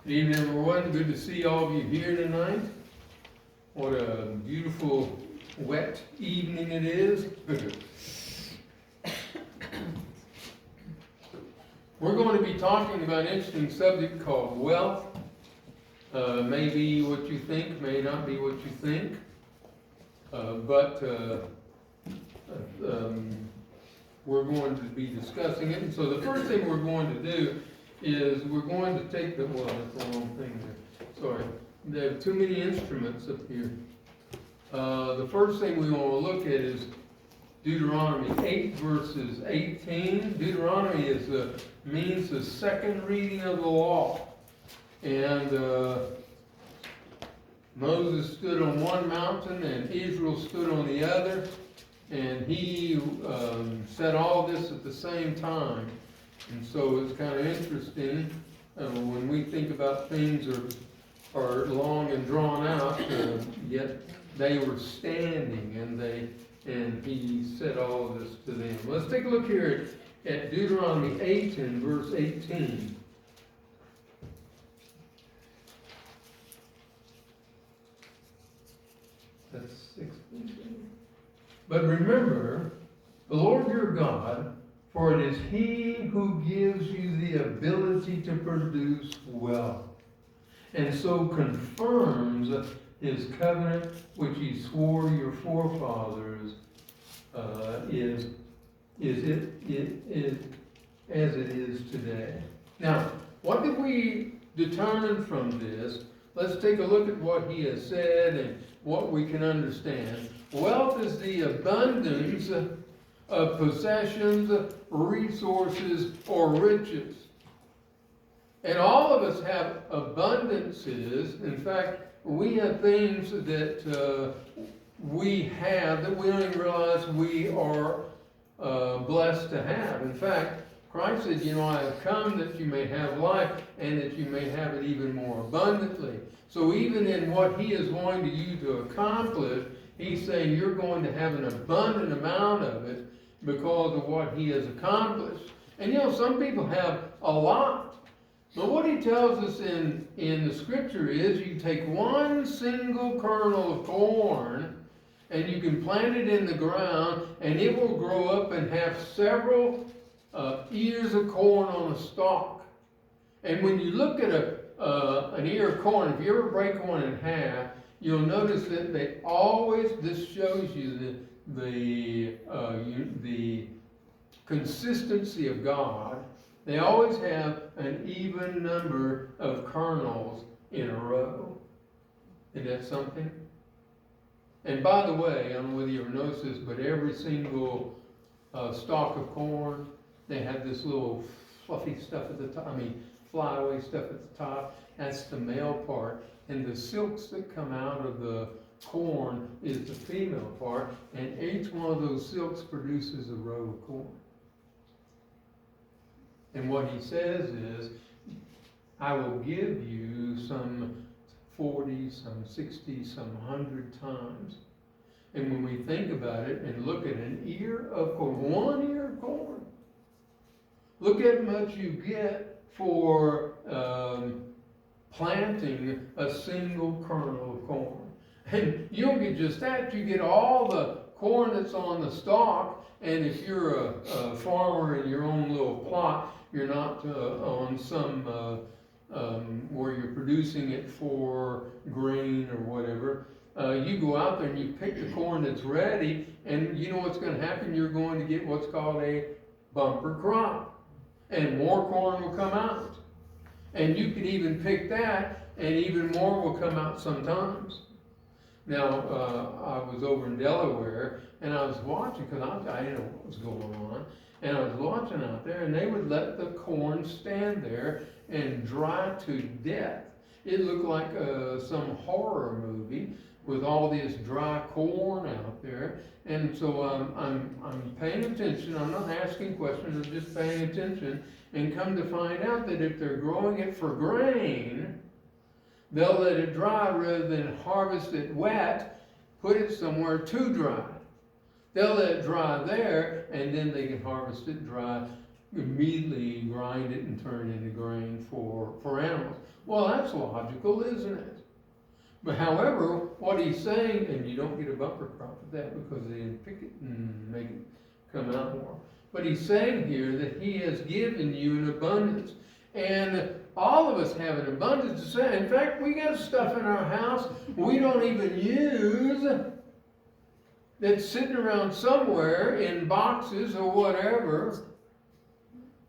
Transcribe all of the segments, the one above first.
Good evening, everyone. Good to see all of you here tonight. What a beautiful, wet evening it is. We're going to be talking about an interesting subject called wealth. May be what you think, may not be what you think. But we're going to be discussing it. And so the first thing we're going to do is we're going to take the, well, that's the wrong thing there. Sorry. There are too many instruments up here. The first thing we want to look at is Deuteronomy 8 verses 18. Deuteronomy means the second reading of the law. And Moses stood on one mountain and Israel stood on the other. And he said all this at the same time. And so it's kind of interesting when we think about things are long and drawn out, yet they were standing and he said all of this to them. Let's take a look here at Deuteronomy 8 and verse 18. That's 16. But remember, the Lord your God, for it is He who gives you the ability to produce wealth, and so confirms His covenant which He swore your forefathers is as it is today. Now, what did we determine from this? Let's take a look at what He has said and what we can understand. Wealth is the abundance of possessions, resources, or riches. And all of us have abundances. In fact, we have things that we have that we don't even realize we are blessed to have. In fact, Christ said, I have come that you may have life and that you may have it even more abundantly. So even in what He is wanting you to accomplish, He's saying you're going to have an abundant amount of it because of what He has accomplished. And some people have a lot. But what He tells us in the scripture is you take one single kernel of corn and you can plant it in the ground and it will grow up and have several ears of corn on a stalk. And when you look at an ear of corn, if you ever break one in half, you'll notice that they always, this shows you the consistency of God. They always have an even number of kernels in a row. Isn't that something? And by the way, I don't know whether you ever noticed this, but every single stalk of corn, they have this little fluffy stuff at the top, flyaway stuff at the top. That's the male part. And the silks that come out of the corn is the female part. And each one of those silks produces a row of corn. And what He says is, I will give you some 40, some 60, some 100 times. And when we think about it and look at an ear of corn, one ear of corn, look at how much you get for planting a single kernel of corn. And you don't get just that, you get all the corn that's on the stalk. And if you're a farmer in your own little plot, you're not on some where you're producing it for grain or whatever. You go out there and you pick the corn that's ready, and you know what's going to happen? You're going to get what's called a bumper crop. And more corn will come out. And you can even pick that, and even more will come out sometimes. Now, I was over in Delaware, and I was watching, because I didn't know what was going on. And I was watching out there, and they would let the corn stand there and dry to death. It looked like some horror movie with all this dry corn out there. And so I'm paying attention. I'm not asking questions. I'm just paying attention. And come to find out that if they're growing it for grain, they'll let it dry rather than harvest it wet, put it somewhere to dry. They'll let it dry there, and then they can harvest it dry immediately grind it and turn it into grain for animals. Well, that's logical, isn't it? But however, what he's saying, and you don't get a bumper crop with that because they didn't pick it and make it come out more. But he's saying here that he has given you an abundance. And all of us have an abundance to say. In fact, we got stuff in our house we don't even use that's sitting around somewhere in boxes or whatever.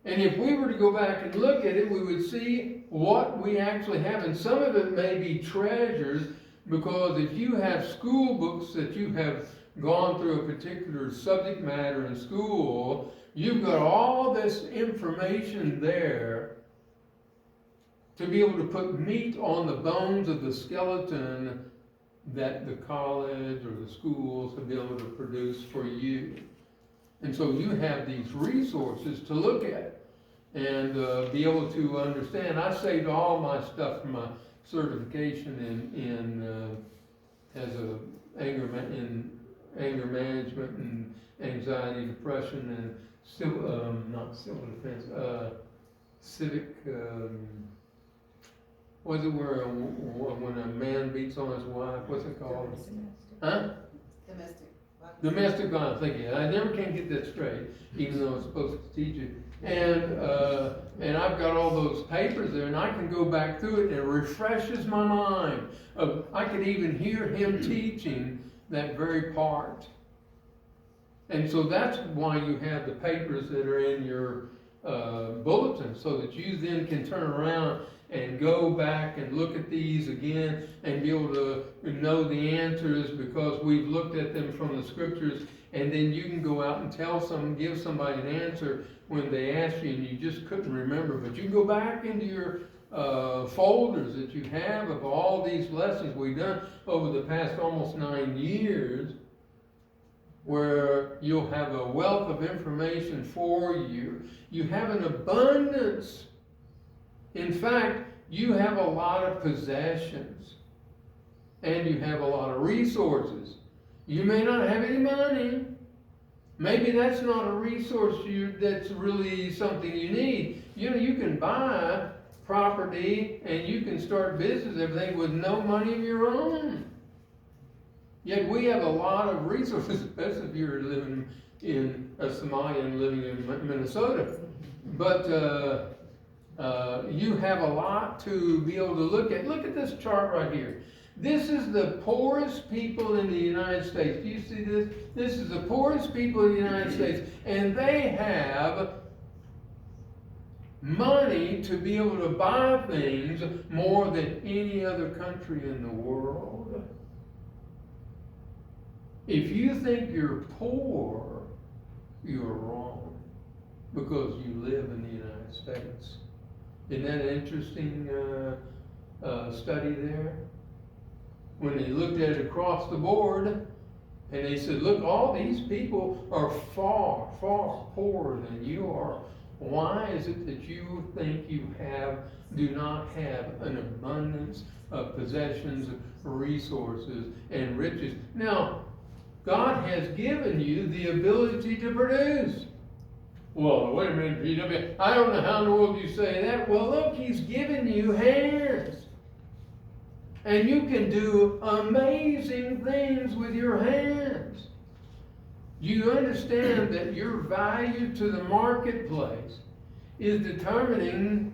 And if we were to go back and look at it, we would see what we actually have. And some of it may be treasures, because if you have school books that you have gone through a particular subject matter in school, you've got all this information there to be able to put meat on the bones of the skeleton that the college or the schools have been able to produce for you. And so you have these resources to look at and be able to understand. I saved all my stuff for my certification in as a anger management and anxiety, depression, and civil, not civil defense, civic. What's it where when a man beats on his wife? What's it called? Huh? Domestic violence. Thank you. I never can get that straight, even though I'm supposed to teach it. And I've got all those papers there, and I can go back through it, and it refreshes my mind. I could even hear him teaching that very part. And so that's why you have the papers that are in your bulletin, so that you then can turn around and go back and look at these again and be able to know the answers, because we've looked at them from the scriptures. And then you can go out and give somebody an answer when they ask you and you just couldn't remember. But you can go back into your folders that you have of all these lessons we've done over the past almost 9 years, where you'll have a wealth of information for you. You have an abundance. In fact, you have a lot of possessions, and you have a lot of resources. You may not have any money. Maybe that's not a resource that's really something you need. You know, you can buy property and you can start business, everything, with no money of your own. Yet we have a lot of resources, especially if you're living in Somalia and living in Minnesota. But you have a lot to be able to look at. Look at this chart right here. This is the poorest people in the United States. Do you see this? This is the poorest people in the United States. And they have money to be able to buy things more than any other country in the world. If you think you're poor, you're wrong, because you live in the United States. Isn't that an interesting study there? When they looked at it across the board, and they said, look, all these people are far, far poorer than you are. Why is it that you think you do not have an abundance of possessions, resources, and riches? Now, God has given you the ability to produce. Well, wait a minute, PW. I don't know how in the world you say that. Well, look, He's given you hands. And you can do amazing things with your hands. You understand that your value to the marketplace is determined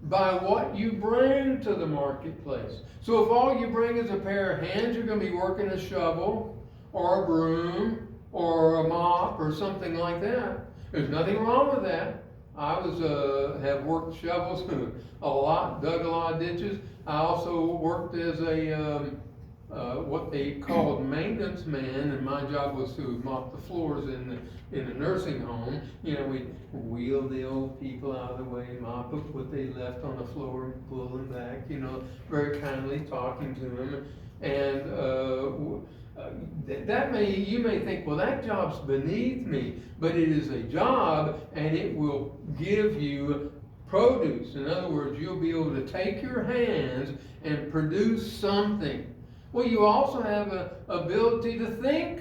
by what you bring to the marketplace. So if all you bring is a pair of hands, you're going to be working a shovel or a broom or a mop or something like that. There's nothing wrong with that. I have worked shovels a lot, dug a lot of ditches. I also worked as a what they called maintenance man, and my job was to mop the floors in the nursing home. You know, we wheel the old people out of the way, mop up what they left on the floor, and pull them back. You know, very kindly talking to them, and you may think, well, that job's beneath me, but it is a job, and it will give you produce. In other words, you'll be able to take your hands and produce something. Well, you also have the ability to think.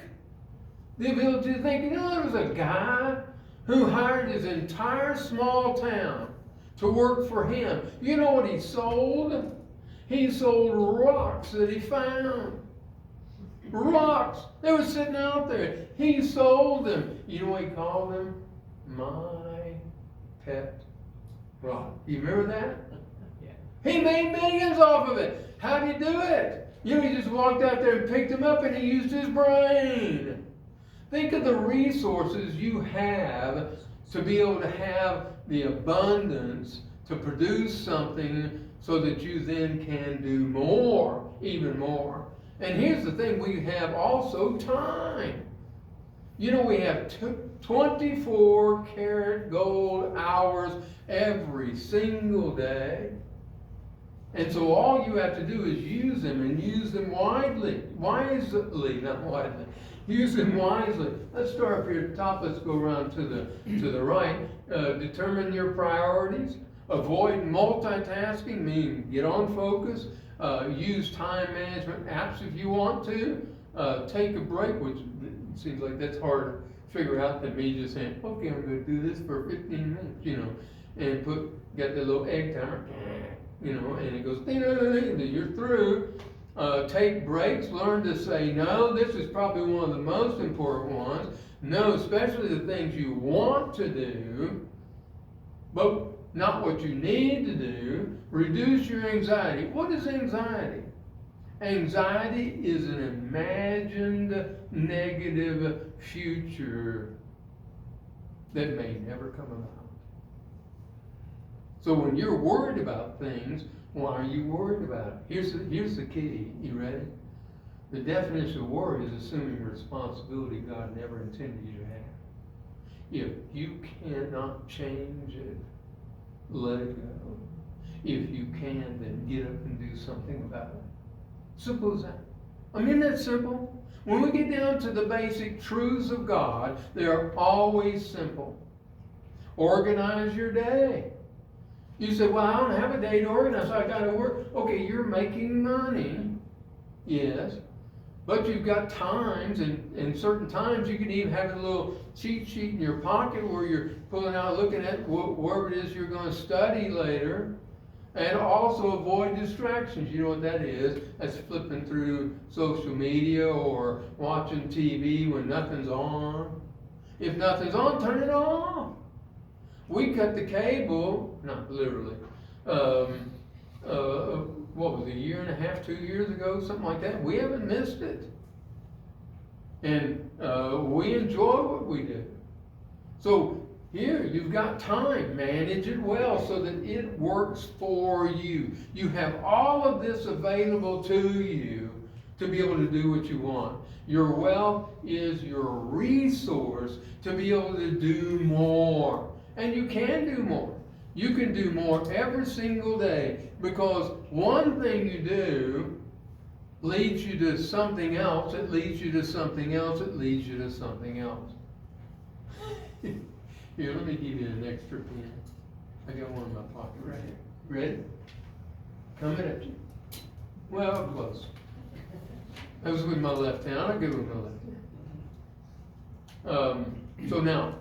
The ability to think. You know, there was a guy who hired his entire small town to work for him. You know what he sold? He sold rocks that he found. Rocks. They were sitting out there. He sold them. You know what he called them? My pet rock. You remember that? Yeah. He made millions off of it. How did he do it? You know, he just walked out there and picked them up and he used his brain. Think of the resources you have to be able to have the abundance to produce something so that you then can do more, even more. And here's the thing, we have also time. You know, we have 24 karat gold hours every single day. And so all you have to do is use them, and use them wisely, not widely. Use them wisely. Let's start up here at the top. Let's go around to the right. Determine your priorities. Avoid multitasking, meaning get on focus. Use time management apps if you want to. Take a break, which seems like that's harder to figure out than me just saying, okay, I'm going to do this for 15 minutes, you know, and get the little egg timer, you know, and it goes, and you're through. Take breaks, learn to say no. This is probably one of the most important ones. No, especially the things you want to do, but not what you need to do. Reduce your anxiety. What is anxiety? Anxiety is an imagined negative future that may never come about. So when you're worried about things, why are you worried about it? Here's the key. You ready? The definition of worry is assuming responsibility God never intended you to have. If you cannot change it, let it go. If you can, then get up and do something about it. Simple as that. I mean, that's simple. When we get down to the basic truths of God, they are always simple. Organize your day. You say, well, I don't have a day to organize, so I got to work. Okay, you're making money. Yes. But you've got times, and certain times you can even have a little cheat sheet in your pocket where you're pulling out, looking at whatever it is you're going to study later. And also avoid distractions. You know what that is? That's flipping through social media or watching TV when nothing's on. If nothing's on, turn it off. We cut the cable, not literally, what was it, a year and a half, 2 years ago, something like that. We haven't missed it. And we enjoy what we do. So here, you've got time. Manage it well so that it works for you. You have all of this available to you to be able to do what you want. Your wealth is your resource to be able to do more. And you can do more. You can do more every single day, because one thing you do leads you to something else. It leads you to something else. It leads you to something else. Here, let me give you an extra pen. I got one in my pocket right here. Ready? Coming at you. Well, close. I was with my left hand. I'll go with my left hand. So now,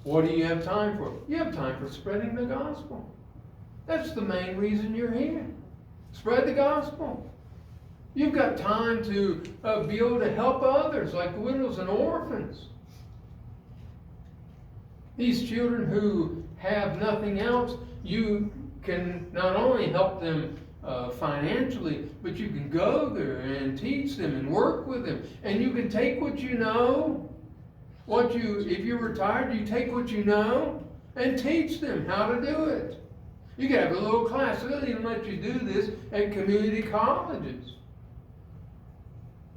what do you have time for? You have time for spreading the gospel. That's the main reason you're here. Spread the gospel. You've got time to be able to help others, like widows and orphans. These children who have nothing else, you can not only help them financially, but you can go there and teach them and work with them. And you can take what you know. If you're retired, you take what you know and teach them how to do it. You can have a little class. They'll even let you do this at community colleges.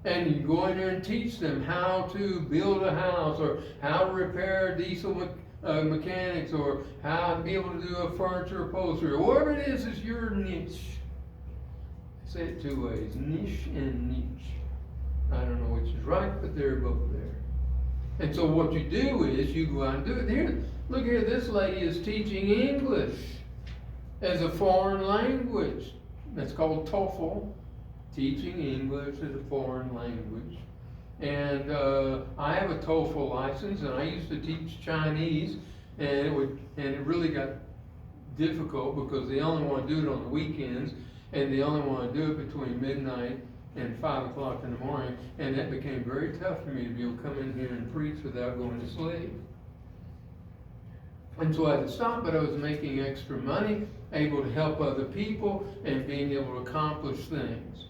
And you go in there and teach them how to build a house, or how to repair diesel mechanics, or how to be able to do a furniture upholstery, or whatever it is your niche. I say it two ways, niche and niche. I don't know which is right, but they're both there. And so what you do is you go out and do it. Here, look here, this lady is teaching English as a foreign language. That's called TOEFL, teaching English as a foreign language. And I have a TOEFL license, and I used to teach Chinese, and it really got difficult because they only want to do it on the weekends, and they only want to do it between midnight and 5 o'clock in the morning, and that became very tough for me to be able to come in here and preach without going to sleep. And so I had to stop, but I was making extra money, able to help other people, and being able to accomplish things.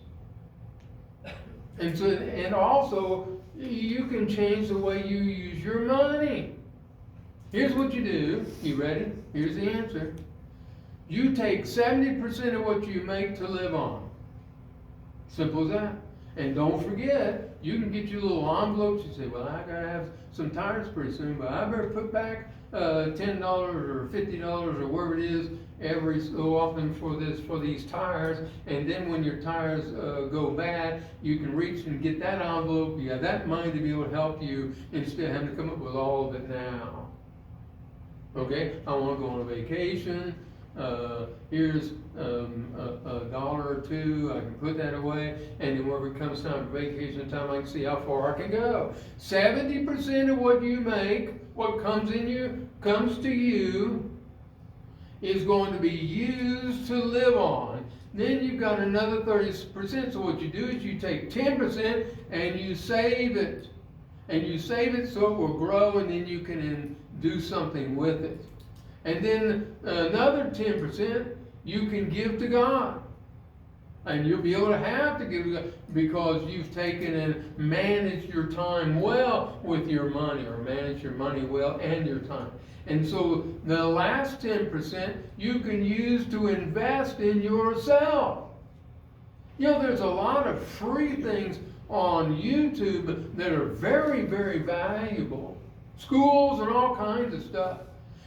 And so, and also, you can change the way you use your money. Here's what you do. You ready? Here's the answer. You take 70% of what you make to live on. Simple as that. And don't forget, you can get your little envelopes. You say, well, I gotta have some tires pretty soon, but I better put back $10 or $50 or whatever it is every so often for these tires. And then when your tires go bad, you can reach and get that envelope. You have that money to be able to help you instead of having to come up with all of it now. Okay, I want to go on a vacation. Here's a dollar or two, I can put that away, and then whenever it comes time for vacation time, I can see how far I can go. 70% of what you make, what comes to you, is going to be used to live on. Then you've got another 30%, so what you do is you take 10% and you save it. And you save it so it will grow, and then you can do something with it. And then another 10% you can give to God. And you'll be able to have to give to God because you've taken and managed your time well with your money, or managed your money well and your time. And so the last 10% you can use to invest in yourself. You know, there's a lot of free things on YouTube that are very, very valuable. Schools and all kinds of stuff.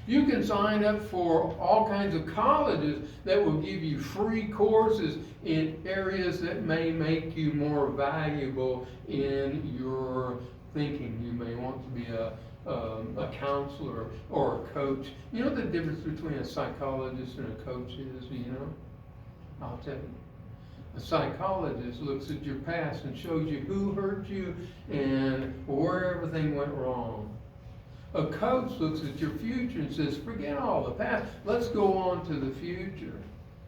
You can sign up for all kinds of colleges that will give you free courses in areas that may make you more valuable in your thinking. You may want to be a counselor or a coach. You know the difference between a psychologist and a coach is, you know? I'll tell you. A psychologist looks at your past and shows you who hurt you and where everything went wrong. A coach looks at your future and says, forget all the past, let's go on to the future.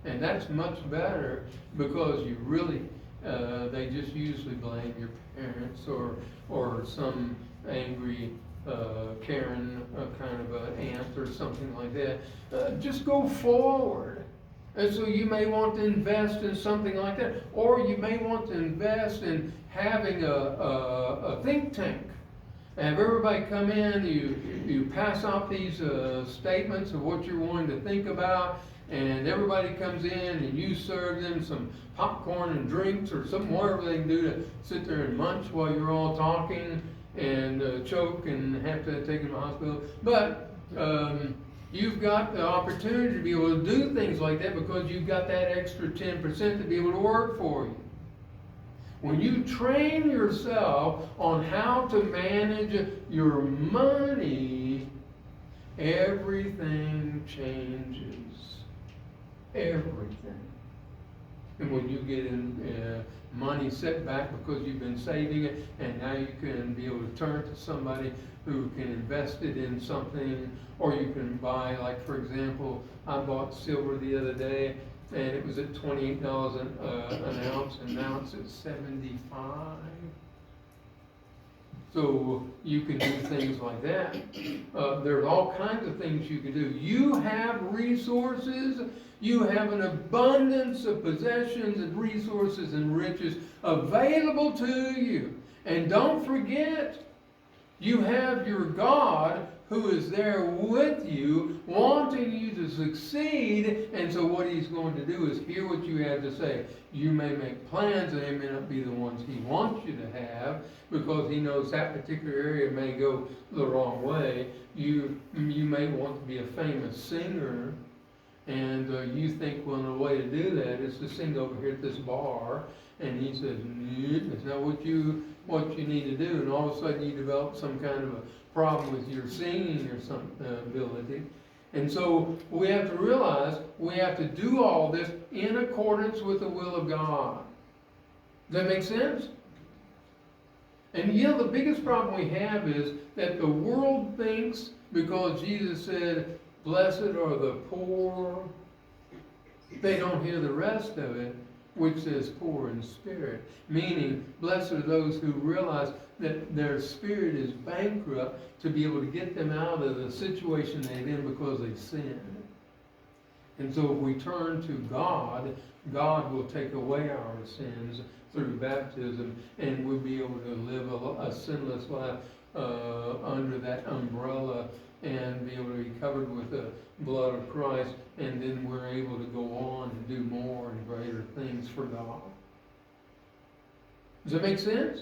And that's much better because you really, they just usually blame your parents or some angry Karen kind of an aunt or something like that. Just go forward. And so you may want to invest in something like that. Or you may want to invest in having a think tank. Have everybody come in, you pass out these statements of what you're wanting to think about, and everybody comes in and you serve them some popcorn and drinks or something, whatever they can do to sit there and munch while you're all talking and choke and have to take them to the hospital. But you've got the opportunity to be able to do things like that because you've got that extra 10% to be able to work for you. When you train yourself on how to manage your money, everything changes. Everything. And when you get in money set back because you've been saving it, and now you can be able to turn to somebody who can invest it in something, or you can buy, like for example, I bought silver the other day, and it was at $28 an ounce, and now it's at $75. So you can do things like that. There's all kinds of things you can do. You have resources. You have an abundance of possessions and resources and riches available to you. And don't forget, you have your God who is there with you, wanting you to succeed. And so what he's going to do is hear what you have to say. You may make plans, and they may not be the ones he wants you to have, because he knows that particular area may go the wrong way. You may want to be a famous singer, and you think, well, the way to do that is to sing over here at this bar. And he says, it's not what you need to do. And all of a sudden you develop some kind of a problem with your singing or some ability. And so we have to realize we have to do all this in accordance with the will of God. Does that make sense? And you know, the biggest problem we have is that the world thinks, because Jesus said, blessed are the poor, they don't hear the rest of it, which says poor in spirit. Meaning, blessed are those who realize that their spirit is bankrupt to be able to get them out of the situation they're in because they sinned. And so if we turn to God, God will take away our sins through baptism, and we'll be able to live a sinless life under that umbrella and be able to be covered with the blood of Christ, and then we're able to go on and do more and greater things for God. Does that make sense?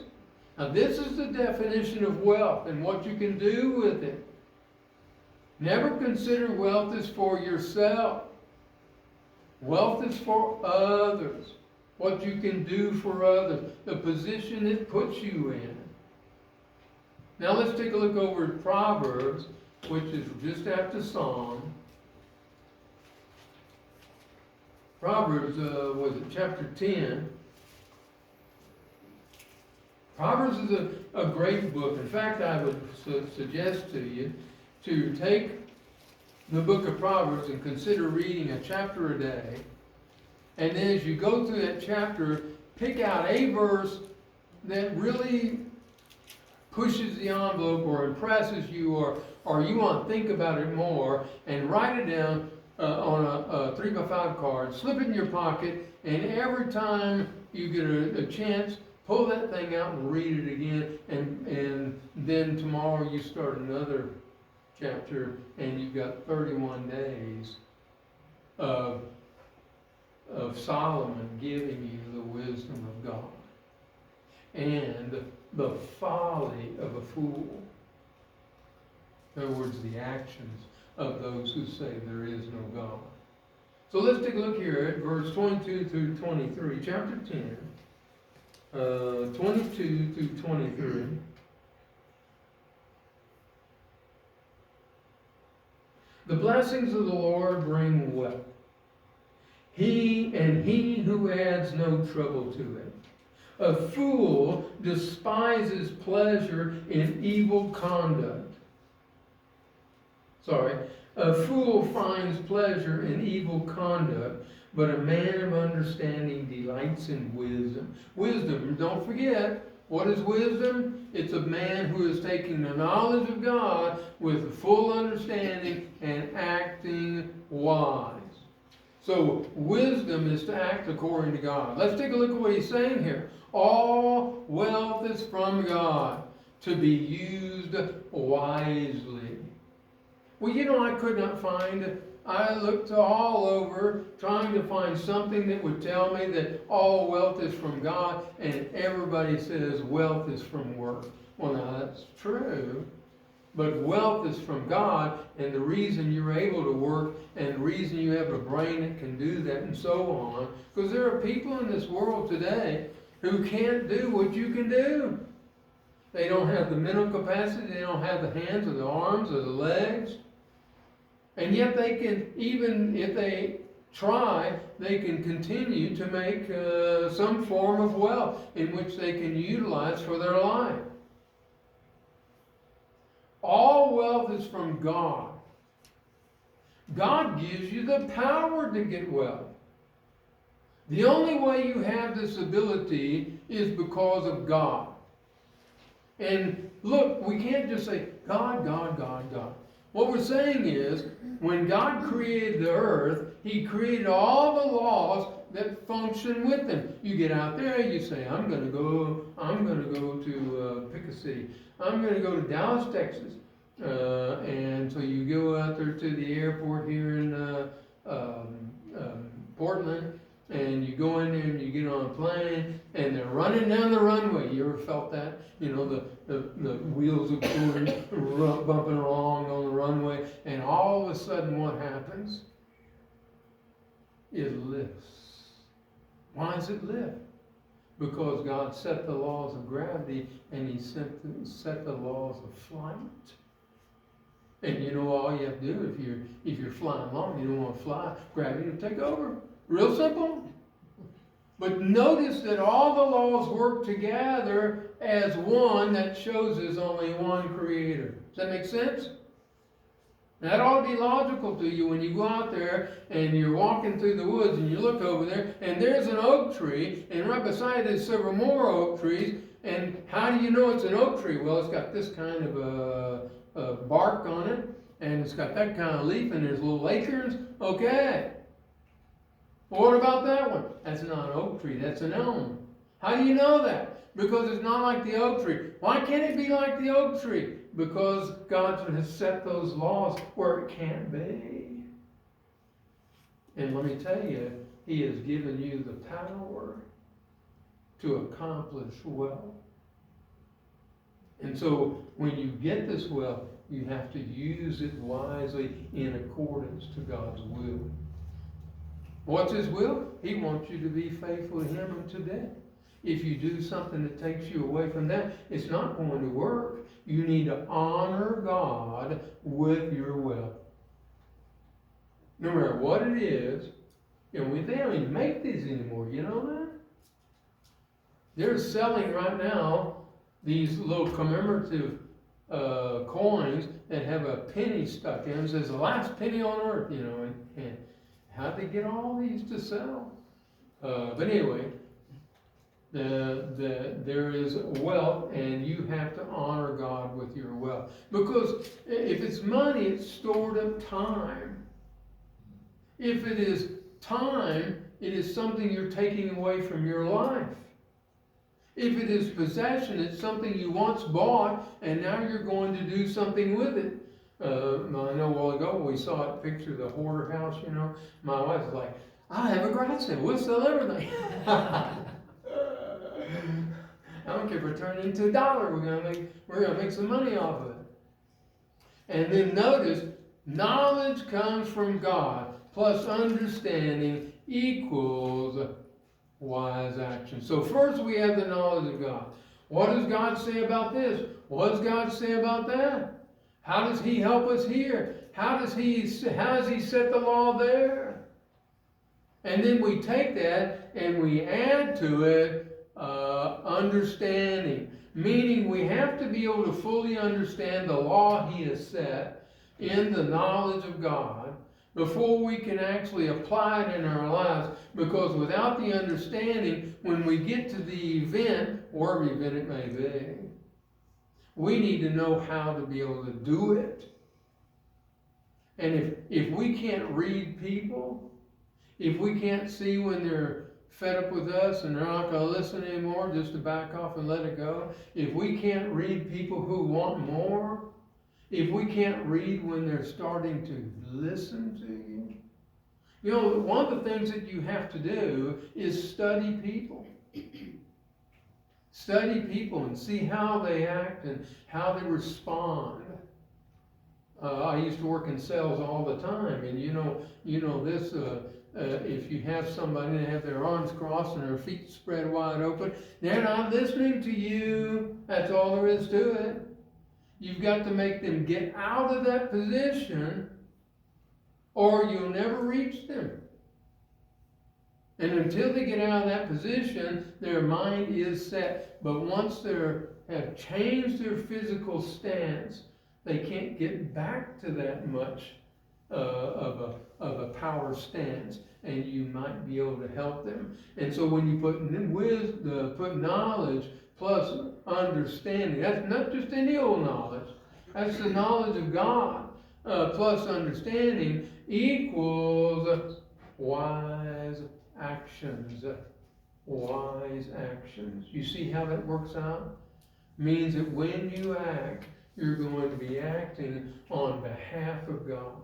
Now this is the definition of wealth and what you can do with it. Never consider wealth as for yourself. Wealth is for others. What you can do for others. The position it puts you in. Now let's take a look over at Proverbs, which is just after Psalm. Proverbs, was it chapter 10? Proverbs is a great book. In fact, I would suggest to you to take the book of Proverbs and consider reading a chapter a day. And then as you go through that chapter, pick out a verse that really pushes the envelope or impresses you, or you want to think about it more, and write it down on a 3x5 card, slip it in your pocket, and every time you get a chance, pull that thing out and read it again, and then tomorrow you start another chapter, and you've got 31 days of Solomon giving you the wisdom of God and the folly of a fool. In other words, the actions of those who say there is no God. So let's take a look here at verse 22 through 23, chapter 10, 22 through 23. The blessings of the Lord bring wealth. He who adds no trouble to it. A fool despises pleasure in evil conduct. A fool finds pleasure in evil conduct, but a man of understanding delights in wisdom. Wisdom, don't forget, what is wisdom? It's a man who is taking the knowledge of God with full understanding and acting wise. So wisdom is to act according to God. Let's take a look at what he's saying here. All wealth is from God to be used wisely. Well, you know, I could not find, I looked all over trying to find something that would tell me that all wealth is from God, and everybody says wealth is from work. Well, now that's true, but wealth is from God, and the reason you're able to work, and the reason you have a brain that can do that, and so on, because there are people in this world today who can't do what you can do. They don't have the mental capacity, they don't have the hands or the arms or the legs. And yet they can, even if they try, they can continue to make some form of wealth in which they can utilize for their life. All wealth is from God. God gives you the power to get wealth. The only way you have this ability is because of God. And look, we can't just say, God, God, God, God. What we're saying is, when God created the earth, He created all the laws that function with them. You get out there, you say, I'm going to go to pick a city. I'm going to go to Dallas, Texas. And so you go out there to the airport here in Portland, and you go in there and you get on a plane, and they're running down the runway. You ever felt that? You know, the wheels are going, bumping along on the runway, and all of a sudden what happens? It lifts. Why does it lift? Because God set the laws of gravity, and He set the laws of flight. And you know, all you have to do, if you're flying long, you don't want to fly, gravity will take over. Real simple. But notice that all the laws work together as one that shows there's only one Creator. Does that make sense? That ought to be logical to you when you go out there and you're walking through the woods and you look over there and there's an oak tree, and right beside it there's several more oak trees. And how do you know it's an oak tree? Well, it's got this kind of a bark on it, and it's got that kind of leaf, and there's little acorns. Okay. Well, what about that one? That's not an oak tree, that's an elm. How do you know that? Because it's not like the oak tree. Why can't it be like the oak tree? Because God has set those laws where it can't be. And let me tell you, He has given you the power to accomplish well. And so when you get this well, you have to use it wisely in accordance to God's will. What's His will? He wants you to be faithful to Him unto death. If you do something that takes you away from that, it's not going to work. You need to honor God with your wealth. No matter what it is, and they don't even make these anymore, you know that? They're selling right now these little commemorative coins that have a penny stuck in. It says the last penny on earth, you know, and how'd they get all these to sell? But anyway, there is wealth, and you have to honor God with your wealth. Because if it's money, it's stored up time. If it is time, it is something you're taking away from your life. If it is possession, it's something you once bought, and now you're going to do something with it. I know a while ago we saw a picture of the hoarder house, you know. My wife was like, I have a garage sale, we'll sell everything. I don't care if we turn it into $1, we're gonna make some money off of it. And then notice, knowledge comes from God, plus understanding equals wise action. So first we have the knowledge of God. What does God say about this? What does God say about that? How does He help us here? How has He set the law there? And then we take that and we add to it understanding. Meaning we have to be able to fully understand the law He has set in the knowledge of God before we can actually apply it in our lives. Because without the understanding, when we get to the event, whatever event it may be, we need to know how to be able to do it. And if we can't read people, if we can't see when they're fed up with us and they're not going to listen anymore, just to back off and let it go, if we can't read people who want more, if we can't read when they're starting to listen to you, you know, one of the things that you have to do is study people. Study people and see how they act and how they respond. I used to work in sales all the time, and you know this. If you have somebody that have their arms crossed and their feet spread wide open, they're not listening to you. That's all there is to it. You've got to make them get out of that position, or you'll never reach them. And until they get out of that position, their mind is set. But once they have changed their physical stance, they can't get back to that much of a power stance, and you might be able to help them. And so when you put knowledge plus understanding, that's not just any old knowledge. That's the knowledge of God plus understanding equals wise actions. Wise actions. You see how that works out? Means that when you act, you're going to be acting on behalf of God.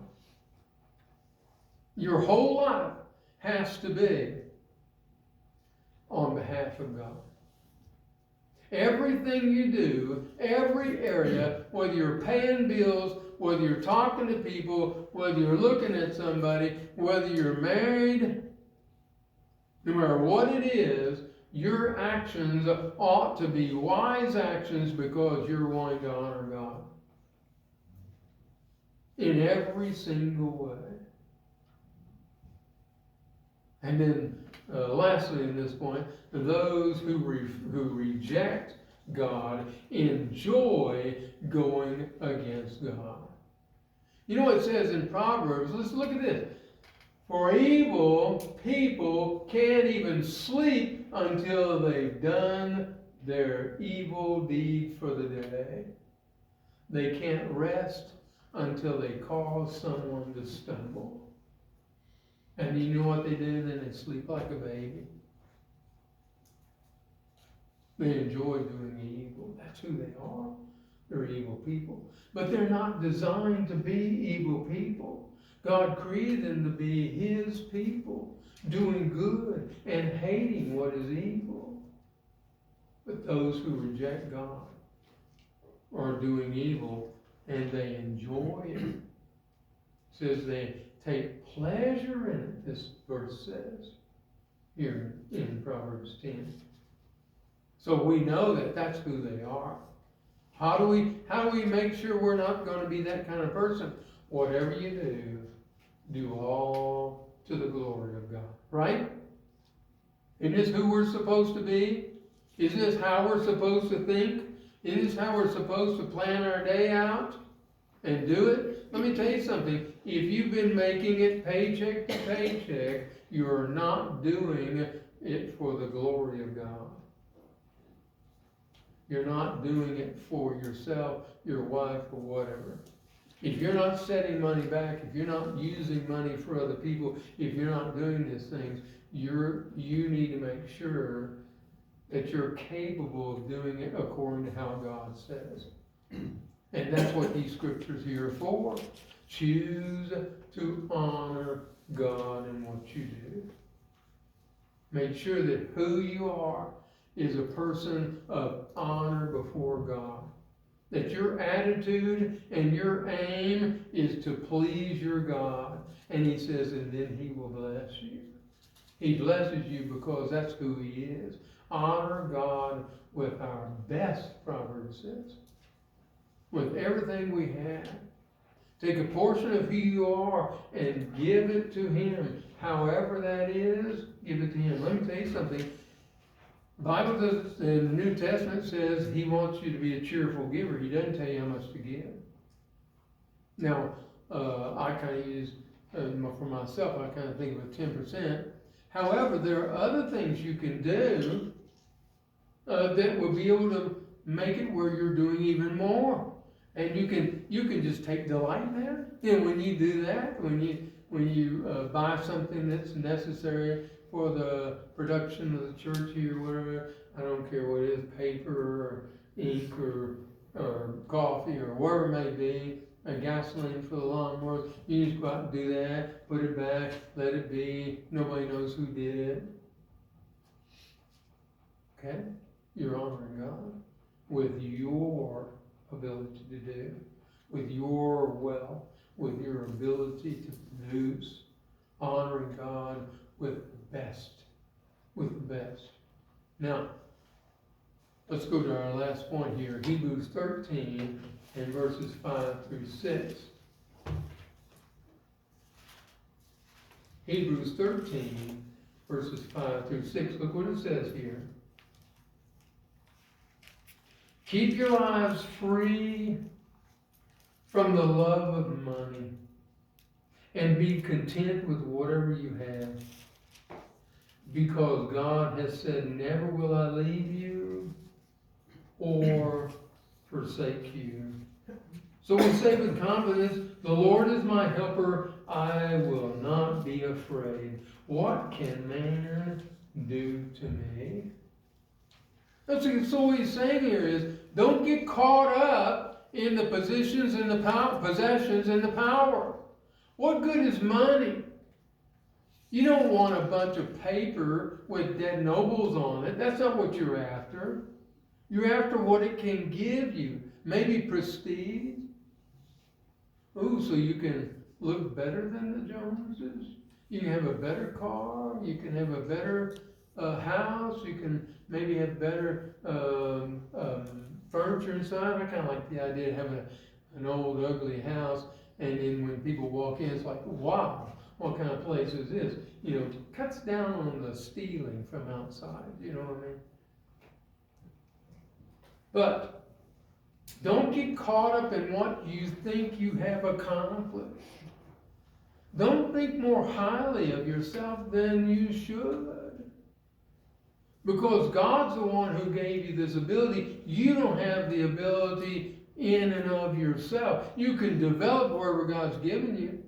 Your whole life has to be on behalf of God. Everything you do, every area, whether you're paying bills, whether you're talking to people, whether you're looking at somebody, whether you're married, no matter what it is, your actions ought to be wise actions because you're wanting to honor God. In every single way. And then lastly, in this point, those who reject God enjoy going against God. You know what it says in Proverbs? Let's look at this. For evil people can't even sleep until they've done their evil deed for the day. They can't rest until they cause someone to stumble. And you know what they do? Then they sleep like a baby. They enjoy doing evil. That's who they are. They're evil people. But they're not designed to be evil people. God created them to be His people, doing good and hating what is evil. But those who reject God are doing evil, and they enjoy it. It says they take pleasure in it, this verse says, here in Proverbs 10. So we know that that's who they are. How do we make sure we're not going to be that kind of person? Whatever you do all to the glory of God. Right? Isn't this who we're supposed to be? Isn't this how we're supposed to think? Isn't this how we're supposed to plan our day out and do it? Let me tell you something. If you've been making it paycheck to paycheck, you're not doing it for the glory of God. You're not doing it for yourself, your wife, or whatever. If you're not setting money back, if you're not using money for other people, if you're not doing these things, you need to make sure that you're capable of doing it according to how God says. And that's what these scriptures here are for. Choose to honor God in what you do. Make sure that who you are is a person of honor before God. That your attitude and your aim is to please your God. And He says, and then He will bless you. He blesses you because that's who He is. Honor God with our best, Proverbs says. With everything we have. Take a portion of who you are and give it to Him. However that is, give it to Him. Let me tell you something. The Bible does, in the New Testament says He wants you to be a cheerful giver. He doesn't tell you how much to give. Now, I kind of use, for myself, I kind of think of it 10%. However, there are other things you can do that will be able to make it where you're doing even more. And you can just take delight in that. And when you do that, when you buy something that's necessary for the production of the church here, whatever, I don't care what it is, paper or ink or coffee or whatever it may be, gasoline for the lawnmower, you just go out and do that, put it back, let it be, nobody knows who did it. Okay? You're honoring God with your ability to do, with your wealth, with your ability to produce, honoring God with the best, with the best. Now, let's go to our last point here, Hebrews 13 and verses 5 through 6. Hebrews 13 verses 5 through 6. Look what it says here. Keep your lives free from the love of money and be content with whatever you have. Because God has said, never will I leave you or forsake you. So we say with confidence, the Lord is my helper, I will not be afraid. What can man do to me? So what he's saying here is, don't get caught up in the positions and the possessions and the power. What good is money? You don't want a bunch of paper with dead nobles on it. That's not what you're after. You're after what it can give you. Maybe prestige. Ooh, so you can look better than the Joneses. You can have a better car. You can have a better house. You can maybe have better furniture inside. I kind of like the idea of having an old, ugly house, and then when people walk in, it's like, wow, what kind of place is this? You know, cuts down on the stealing from outside, you know what I mean? But don't get caught up in what you think you have accomplished. Don't think more highly of yourself than you should. Because God's the one who gave you this ability. You don't have the ability in and of yourself. You can develop wherever God's given you.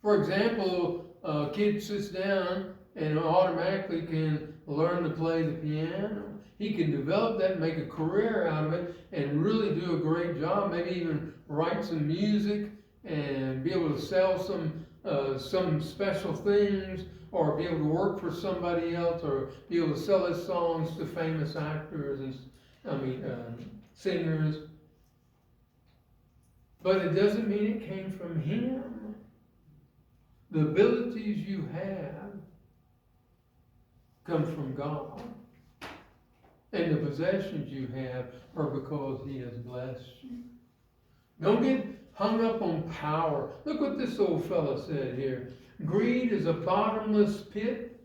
For example, a kid sits down and automatically can learn to play the piano. He can develop that, make a career out of it, and really do a great job. Maybe even write some music and be able to sell some special things, or be able to work for somebody else, or be able to sell his songs to famous actors and singers. But it doesn't mean it came from him. The abilities you have come from God. And the possessions you have are because He has blessed you. Don't get hung up on power. Look what this old fella said here. Greed is a bottomless pit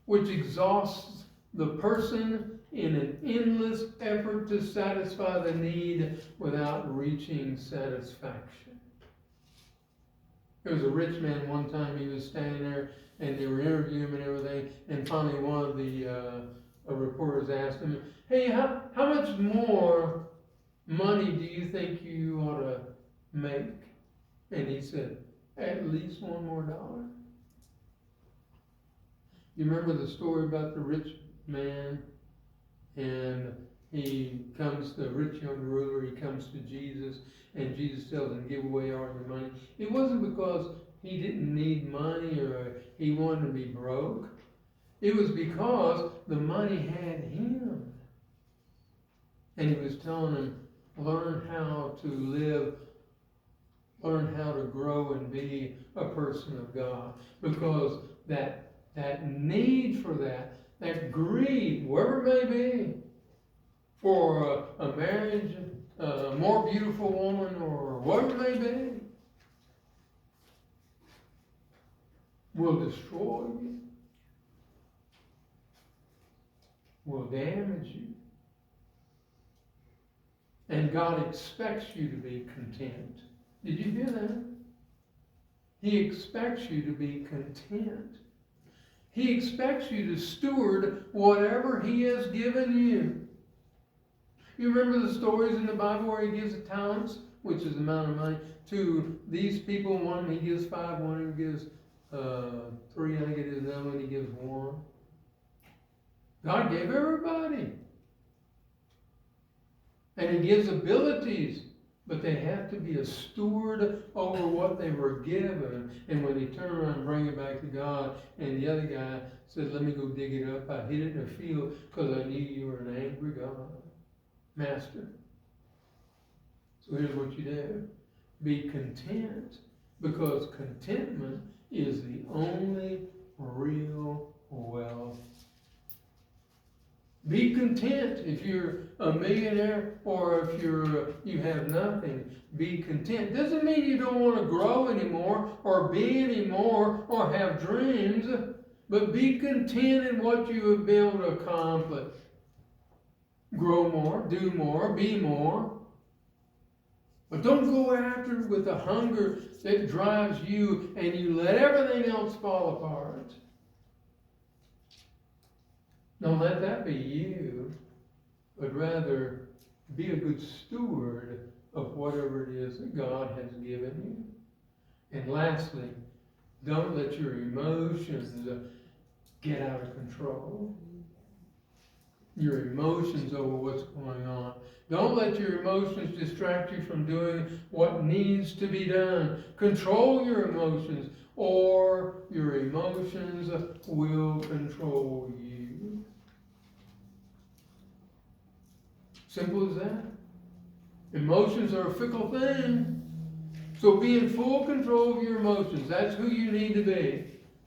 which exhausts the person in an endless effort to satisfy the need without reaching satisfaction. There was a rich man one time, he was standing there and they were interviewing him and everything, and finally one of the reporters asked him, hey, how much more money do you think you ought to make? And he said, at least $1 more. You remember the story about the rich man? And the rich young ruler, he comes to Jesus, and Jesus tells him, give away all your money. It wasn't because he didn't need money or he wanted to be broke. It was because the money had him. And he was telling him, learn how to live, learn how to grow and be a person of God. Because that need for that greed, wherever it may be, for a marriage, a more beautiful woman, or whatever it may be, will destroy you, will damage you. And God expects you to be content. Did you hear that? He expects you to be content. He expects you to steward whatever He has given you. You remember the stories in the Bible where He gives the talents, which is the amount of money, to these people. One He gives 5, one He gives 3, I think it is, another one He gives 1. God gave everybody. And He gives abilities, but they have to be a steward over what they were given. And when they turn around and bring it back to God, and the other guy says, let me go dig it up, I hid it in a field because I knew you were an angry God, master. So here's what you do. Be content, because contentment is the only real wealth. Be content. If you're a millionaire or if you have nothing, be content. Doesn't mean you don't want to grow anymore or be anymore or have dreams, but be content in what you have been able to accomplish. Grow more, do more, be more. But don't go after it with a hunger that drives you and you let everything else fall apart. Don't let that be you, but rather be a good steward of whatever it is that God has given you. And lastly, don't let your emotions get out of control. Your emotions over what's going on. Don't let your emotions distract you from doing what needs to be done. Control your emotions, or your emotions will control you. Simple as that. Emotions are a fickle thing. So be in full control of your emotions. That's who you need to be.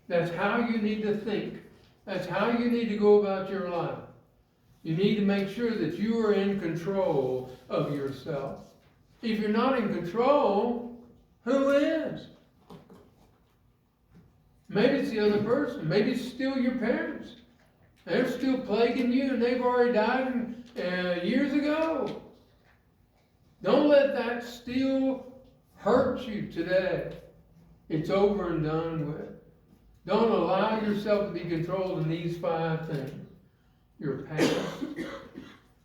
That's how you need to think. That's how you need to go about your life. You need to make sure that you are in control of yourself. If you're not in control, who is? Maybe it's the other person. Maybe it's still your parents. They're still plaguing you and they've already died years ago. Don't let that still hurt you today. It's over and done with. Don't allow yourself to be controlled in these 5 things. Your past,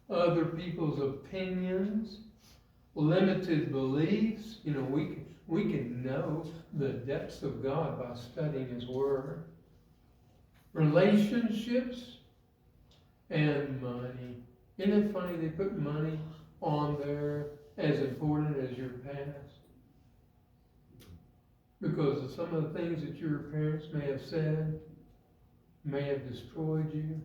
other people's opinions, limited beliefs. You know, we can know the depths of God by studying His Word. Relationships and money. Isn't it funny they put money on there as important as your past? Because of some of the things that your parents may have said, may have destroyed you.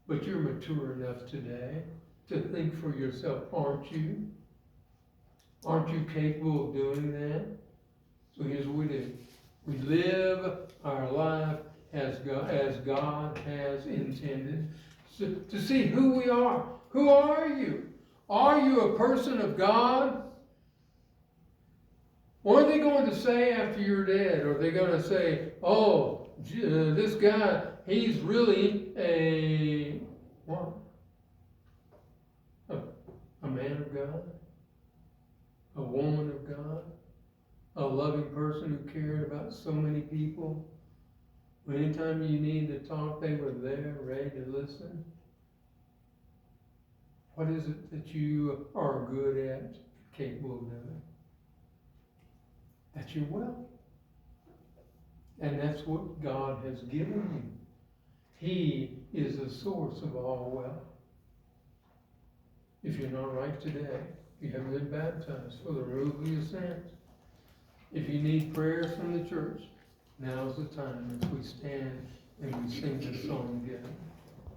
But you're mature enough today to think for yourself, aren't you? Aren't you capable of doing that? So here's what we do. We live our life as God has intended, to see who we are. Who are you? Are you a person of God? What are they going to say after you're dead? Are they going to say, oh, this guy, he's really a what? A man of God? A woman of God? A loving person who cared about so many people? Anytime you need to talk, they were there, ready to listen. What is it that you are good at, capable of doing? That you're well. And that's what God has given you. He is the source of all wealth. If you're not right today, you haven't been baptized for the removal of your sins. If you need prayers from the church, now's the time as we stand and we sing this song together.